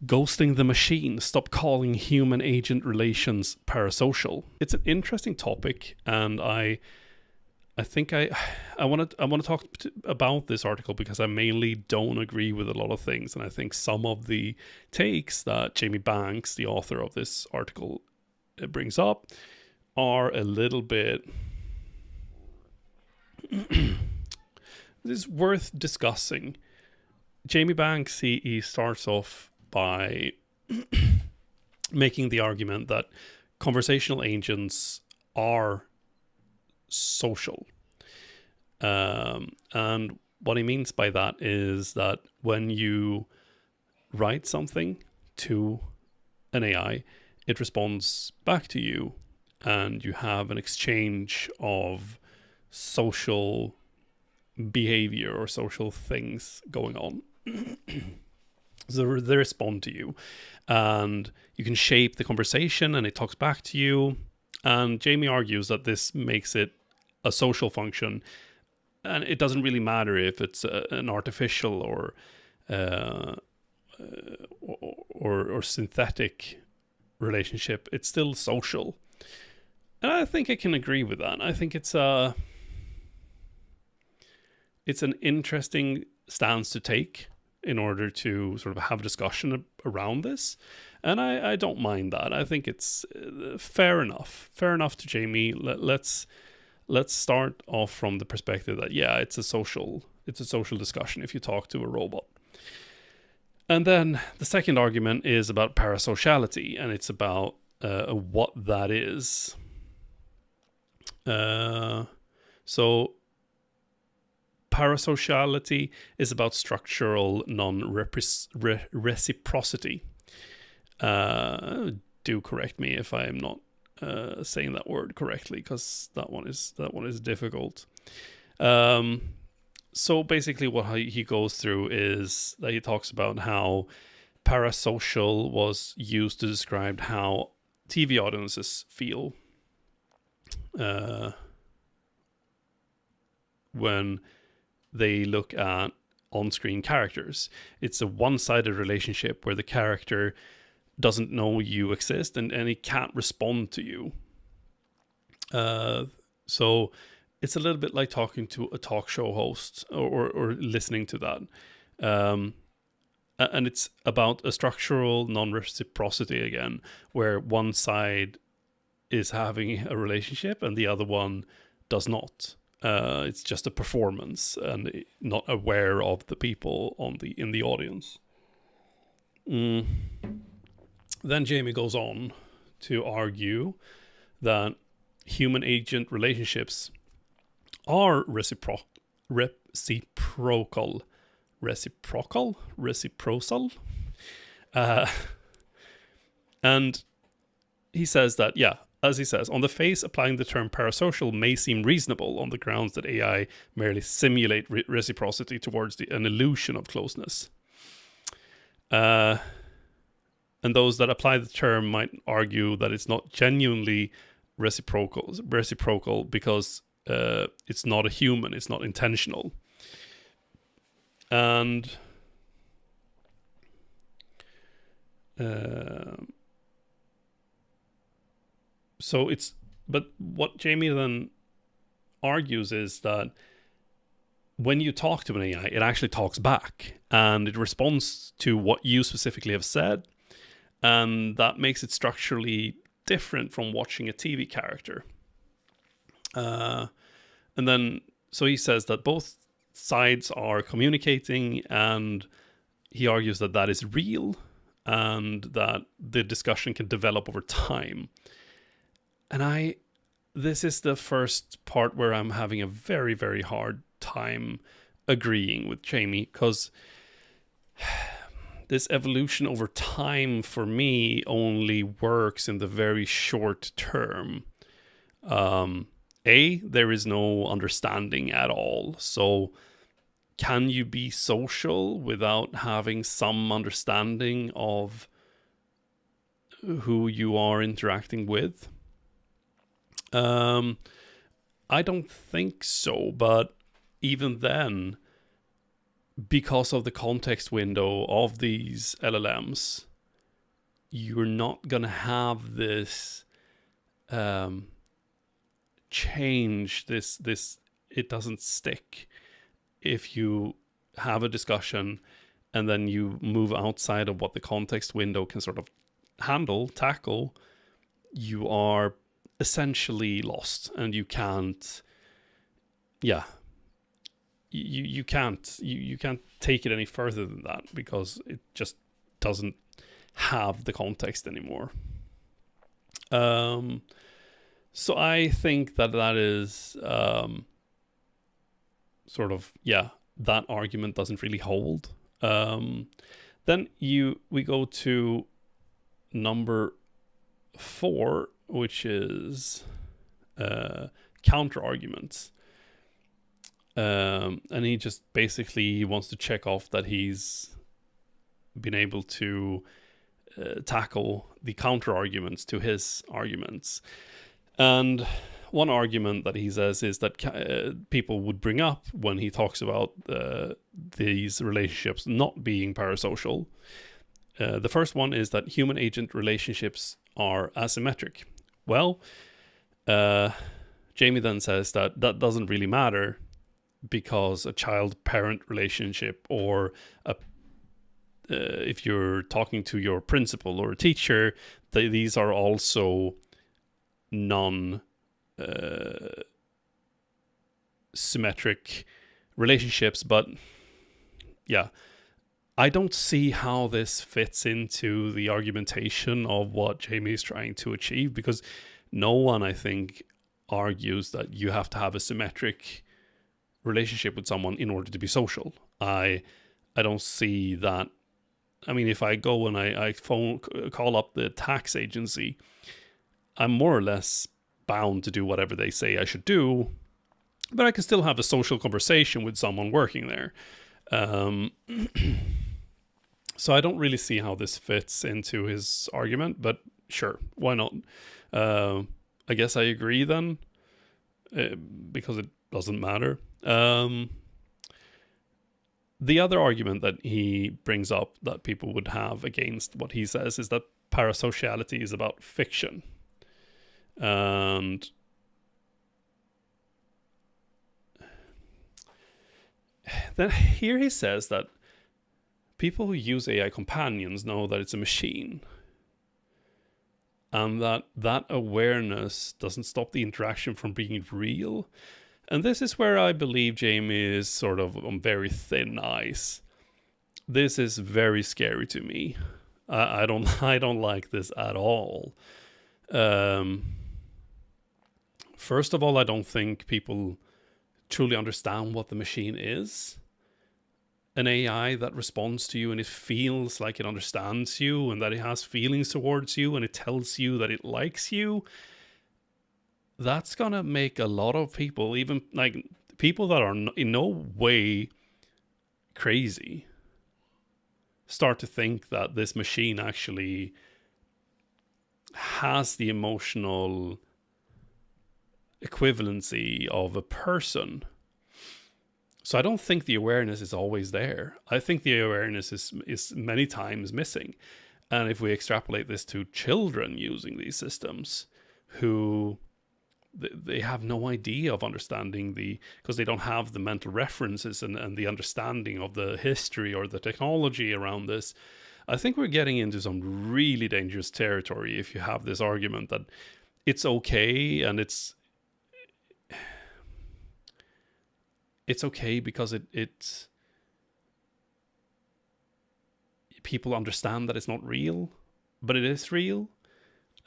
Ghosting the machine. Stop calling human agent relations parasocial. It's an interesting topic, and I think I want to talk about this article because I mainly don't agree with a lot of things, and I think some of the takes that Jamie Banks, the author of this article, brings up are a little bit it's worth discussing. Jamie Banks, he starts off by making the argument that conversational agents are social. And what he means by that is that when you write something to an AI, it responds back to you, and you have an exchange of social behavior or social things going on. So they respond to you, and you can shape the conversation, and it talks back to you. And Jamie argues that this makes it a social function, and it doesn't really matter if it's an artificial or synthetic relationship. It's still social, and I think I can agree with that. I think it's an interesting stance to take in order to sort of have a discussion around this, and I don't mind that. I think it's fair enough to Jamie. Let's start off from the perspective that it's a social discussion if you talk to a robot. And then the second argument is about parasociality, and it's about what that is. So parasociality is about structural non-reciprocity. Do correct me if I am not saying that word correctly, because that one is difficult. So basically what he goes through is that he talks about how parasocial was used to describe how TV audiences feel when they look at on-screen characters. It's a one-sided relationship where the character doesn't know you exist, and he can't respond to you. So it's a little bit like talking to a talk show host or listening to that. And it's about a structural non-reciprocity again, where one side is having a relationship and the other one does not. It's just a performance and not aware of the people in the audience. Then Jamie goes on to argue that human agent relationships are reciprocal, and he says that, as he says, on the face, applying the term parasocial may seem reasonable on the grounds that AI merely simulate reciprocity towards an illusion of closeness. And those that apply the term might argue that it's not genuinely reciprocal because it's not a human, it's not intentional. And but what Jamie then argues is that when you talk to an AI, it actually talks back and it responds to what you specifically have said, and that makes it structurally different from watching a TV character. And then so he says that both sides are communicating, and he argues that that is real and that the discussion can develop over time. And this is the first part where I'm having a very, very hard time agreeing with Jamie, because this evolution over time for me only works in the very short term. There is no understanding at all. So can you be social without having some understanding of who you are interacting with? I don't think so, but even then, because of the context window of these LLMs, you're not gonna have this change. This it doesn't stick if you have a discussion and then you move outside of what the context window can sort of tackle. You are essentially lost, and you can't. Yeah, you can't take it any further than that, because it just doesn't have the context anymore. So I think that is sort of, that argument doesn't really hold. Then we go to number 4, which is counter arguments. And he just basically wants to check off that he's been able to tackle the counter arguments to his arguments. And one argument that he says is that people would bring up when he talks about these relationships not being parasocial. The first one is that human-agent relationships are asymmetric. Well, Jamie then says that doesn't really matter, because a child-parent relationship, or if you're talking to your principal or a teacher, these are also non-symmetric relationships. But I don't see how this fits into the argumentation of what Jamie is trying to achieve, because no one, I think, argues that you have to have a symmetric relationship with someone in order to be social. I don't see that. I mean, if I go and I call up the tax agency, I'm more or less bound to do whatever they say I should do, but I can still have a social conversation with someone working there. So I don't really see how this fits into his argument, but sure, why not? I guess I agree then, because it doesn't matter. The other argument that he brings up that people would have against what he says is that parasociality is about fiction. And then here he says that people who use AI companions know that it's a machine, and that awareness doesn't stop the interaction from being real. And this is where I believe Jamie is sort of on very thin ice. This is very scary to me. I don't like this at all. First of all, I don't think people truly understand what the machine is. An AI that responds to you and it feels like it understands you and that it has feelings towards you and it tells you that it likes you. That's gonna make a lot of people, even like people that are in no way crazy, start to think that this machine actually has the emotional equivalency of a person. So I don't think the awareness is always there. I think the awareness is many times missing. And if we extrapolate this to children using these systems, who they have no idea of understanding because they don't have the mental references and the understanding of the history or the technology around this. I think we're getting into some really dangerous territory if you have this argument that it's okay, and it's okay because it's people understand that it's not real, but it is real.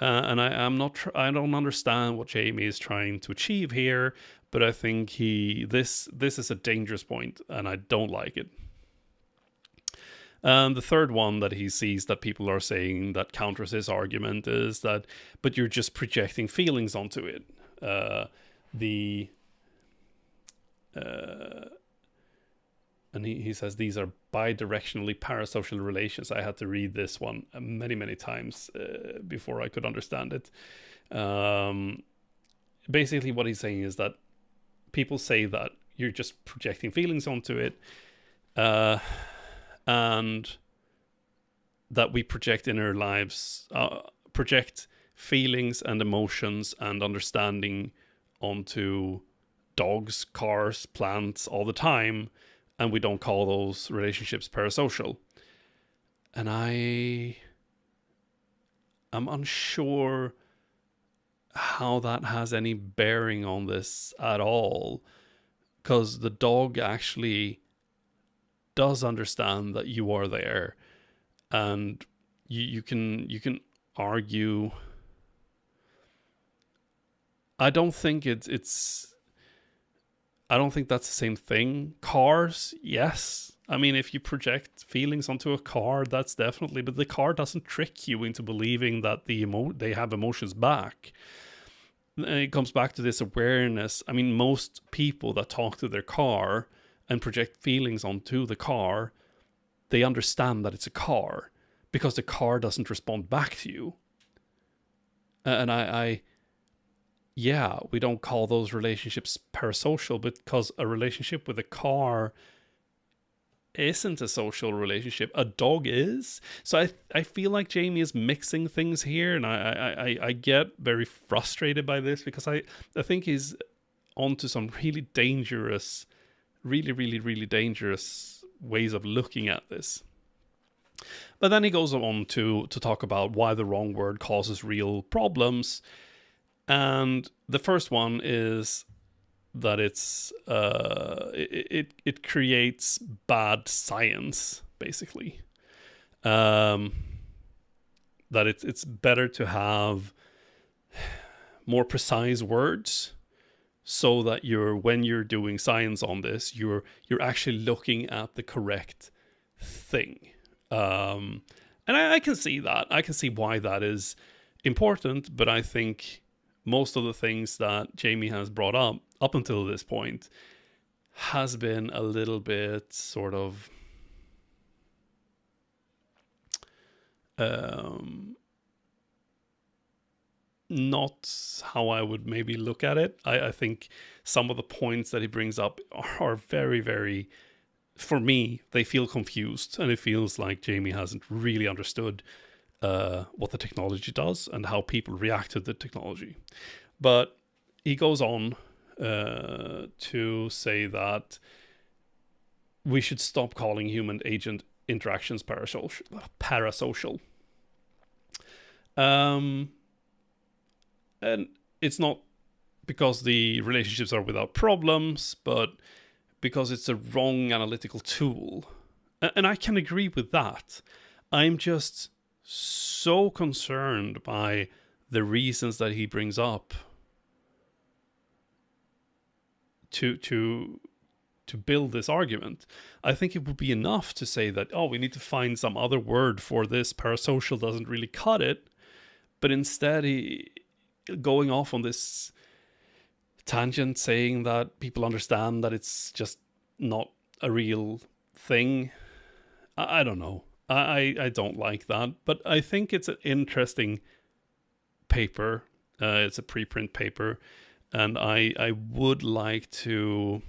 And I don't understand what Jamie is trying to achieve here, but I think this is a dangerous point, and I don't like it. And the third one that he sees that people are saying that counters his argument is that, but you're just projecting feelings onto it. And he says these are bidirectionally parasocial relations. I had to read this one many, many times before I could understand it. Basically, what he's saying is that people say that you're just projecting feelings onto it. And that we project in our lives, project feelings and emotions and understanding onto dogs, cars, plants all the time, and we don't call those relationships parasocial. And I'm unsure how that has any bearing on this at all, because the dog actually does understand that you are there, and you can argue. I don't think I don't think that's the same thing. Cars, yes. I mean, if you project feelings onto a car, that's definitely, but the car doesn't trick you into believing that they have emotions back. And it comes back to this awareness. I mean, most people that talk to their car and project feelings onto the car, they understand that it's a car because the car doesn't respond back to you. And yeah, we don't call those relationships parasocial because a relationship with a car isn't a social relationship. A dog is. So I feel like Jamie is mixing things here, and I get very frustrated by this because I think he's onto some really dangerous, really dangerous ways of looking at this. But then he goes on to talk about why the wrong word causes real problems. And the first one is that it creates bad science, basically. That it's better to have more precise words, so that when you're doing science on this, you're actually looking at the correct thing. And I can see that. I can see why that is important, but I think most of the things that Jamie has brought up until this point has been a little bit sort of not how I would maybe look at it. I think some of the points that he brings up are very, very, for me, they feel confused, and it feels like Jamie hasn't really understood what the technology does and how people react to the technology. But he goes on to say that we should stop calling human agent interactions parasocial. And it's not because the relationships are without problems, but because it's a wrong analytical tool. And I can agree with that. I'm just so concerned by the reasons that he brings up to build this argument. I think it would be enough to say that, we need to find some other word for this. Parasocial doesn't really cut it. But instead, he going off on this tangent, saying that people understand that it's just not a real thing. I don't know. I don't like that, but I think it's an interesting paper. It's a preprint paper, and I would like to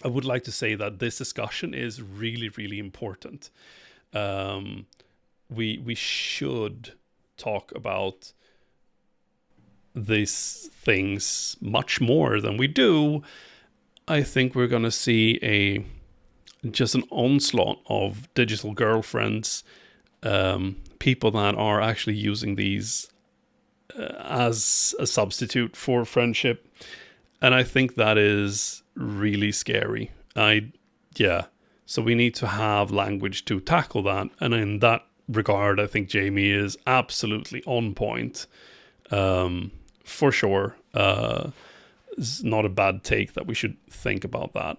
I would like to say that this discussion is really, really important. We should talk about these things much more than we do. I think we're going to see just an onslaught of digital girlfriends, people that are actually using these as a substitute for friendship. And I think that is really scary. So we need to have language to tackle that. And in that regard, I think Jamie is absolutely on point. For sure. It's not a bad take that we should think about that.